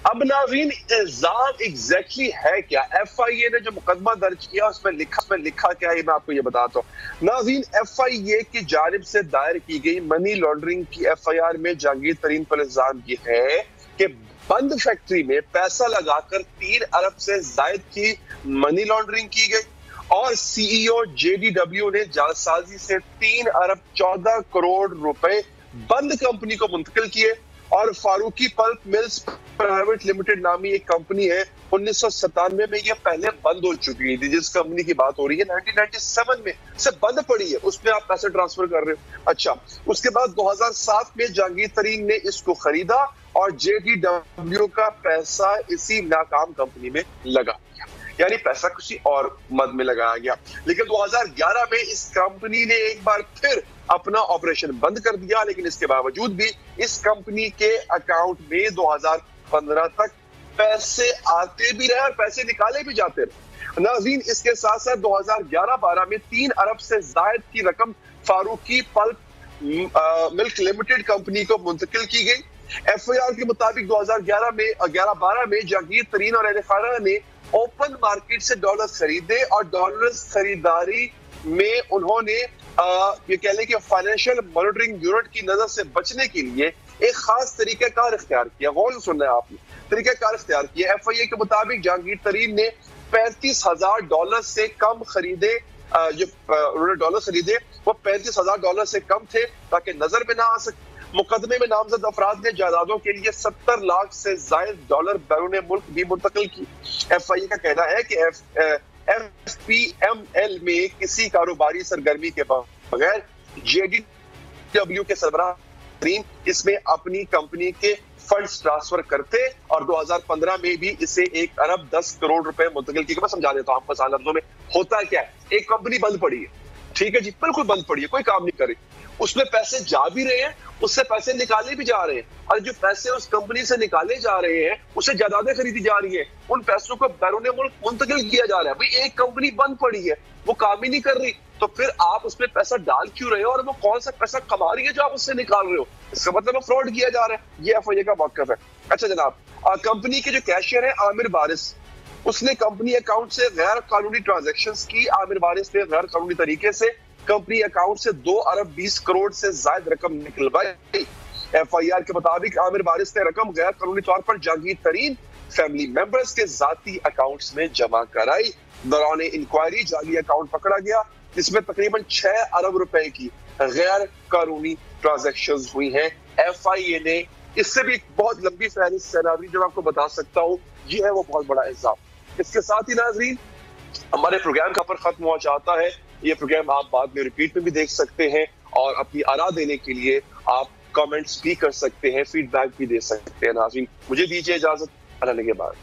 Speaker 1: अब नाज़रीन, इल्जाम एग्जैक्टली है क्या? एफआईए ने जो मुकदमा दर्ज किया उसमें लिखा क्या है, मैं आपको ये बताता हूँ। नाज़रीन, एफआईए की जानिब से दायर की गई मनी लॉन्ड्रिंग की एफआईआर में जहांगीर तरीन पर इल्जाम ये है कि बंद फैक्ट्री में पैसा लगाकर 3 अरब से जायद की मनी लॉन्ड्रिंग की गई और सीईओ जेडीडब्ल्यू ने जालसाजी से 3 अरब 14 करोड़ रुपए बंद कंपनी को मुंतकिल किए। और Farooqui pulp mills private limited नामी एक कंपनी है, 1997 में ये पहले बंद हो चुकी थी। जिस कंपनी की बात हो रही है 1997 में से बंद पड़ी है, उसमें आप पैसे ट्रांसफर कर रहे हो। अच्छा, उसके बाद 2007 में जहांगीर तरीन ने इसको खरीदा और जेडीडब्ल्यू का पैसा इसी नाकाम कंपनी में लगा, यानी पैसा किसी और मद में लगाया गया। लेकिन 2011 में इस कंपनी ने एक बार फिर अपना ऑपरेशन बंद कर दिया, लेकिन इसके बावजूद भी इस कंपनी के अकाउंट में 2015 तक पैसे आते भी रहे और पैसे निकाले भी जाते रहे। नाज़रीन, इसके साथ साथ 2011-12 में 3 अरब से जायद की रकम Farooqui pulp milk limited company को मुंतकिल की गई। एफआईआर के मुताबिक 2011-12 में जहांगीर तरीन और अहले खाना ने ओपन मार्केट से डॉलर्स खरीदे और डॉलर्स खरीदारी में उन्होंने ये कह लें कि फाइनेंशियल मॉनिटरिंग यूनिट की नजर से बचने के लिए एक खास तरीकाकार इख्तियार किया। गौर से सुनना है आपने, तरीकाकार इख्तियार किया। एफआईए के मुताबिक जहांगीर तरीन ने $35,000 से कम खरीदे, जो उन्होंने डॉलर खरीदे वो $35,000 से कम थे ताकि नजर में ना आ सके। मुकदमे में नामजद अफराद ने जायदादों के लिए 70 लाख से जायद डॉलर बैरून मुल्क भी मुंतकिल की। एफआईए का कहना है कि एफपीएमएल में किसी कारोबारी सरगर्मी के बगैर जेडीडब्ल्यू के सरबराह इसमें अपनी कंपनी के फंड्स ट्रांसफर करते और 2015 में भी इसे 1 अरब 10 करोड़ रुपए मुंतकिल की। मैं समझा देता हूं आपको आसान लफ्जों में। होता क्या है, एक कंपनी बंद पड़ी है, ठीक है जी, बिल्कुल बंद पड़ी है, कोई काम नहीं कर रही, उसमें पैसे जा भी रहे हैं, उससे पैसे निकाले भी जा रहे हैं, और जो पैसे उस कंपनी से निकाले जा रहे हैं उससे जायदादें खरीदी जा रही है, उन पैसों को बैरून मुल्क मुंतकिल किया जा रहा है। भाई एक कंपनी बंद पड़ी है, वो काम ही नहीं कर रही, तो फिर आप उसमें पैसा डाल क्यों रहे हो और वो कौन सा पैसा कमा रही है जो आप उससे निकाल रहे हो? इसका मतलब फ्रॉड किया जा रहा है। ये एफआईए का मौक़िफ़ है। अच्छा जनाब, कंपनी के जो कैशियर है आमिर वारिस, उसने कंपनी अकाउंट से गैर कानूनी ट्रांजैक्शंस की। आमिर वारिस ने गैर कानूनी तरीके से कंपनी अकाउंट से 2 अरब 20 करोड़ से ज्यादा रकम निकलवाई। एफआईआर के मुताबिक आमिर वारिस ने रकम गैर कानूनी तौर पर जहांगीर तरीन फैमिली मेंबर्स के जाती अकाउंट्स में जमा कराई। दौरान इंक्वायरी जाली अकाउंट पकड़ा गया जिसमें तकरीबन 6 अरब रुपए की गैर कानूनी ट्रांजैक्शंस हुई हैं। एफआईए ने इससे भी बहुत लंबी फहरिस्त नाज़रीन जो आपको बता सकता हूँ, ये है वो बहुत बड़ा इल्जाम। इसके साथ ही नाज़रीन हमारे प्रोग्राम का पर खत्म हुआ चाहता है। ये प्रोग्राम आप बाद में रिपीट में भी देख सकते हैं और अपनी आरा देने के लिए आप कमेंट्स भी कर सकते हैं, फीडबैक भी दे सकते हैं। नाज़रीन मुझे दीजिए इजाजत, अल्लाह के बाद।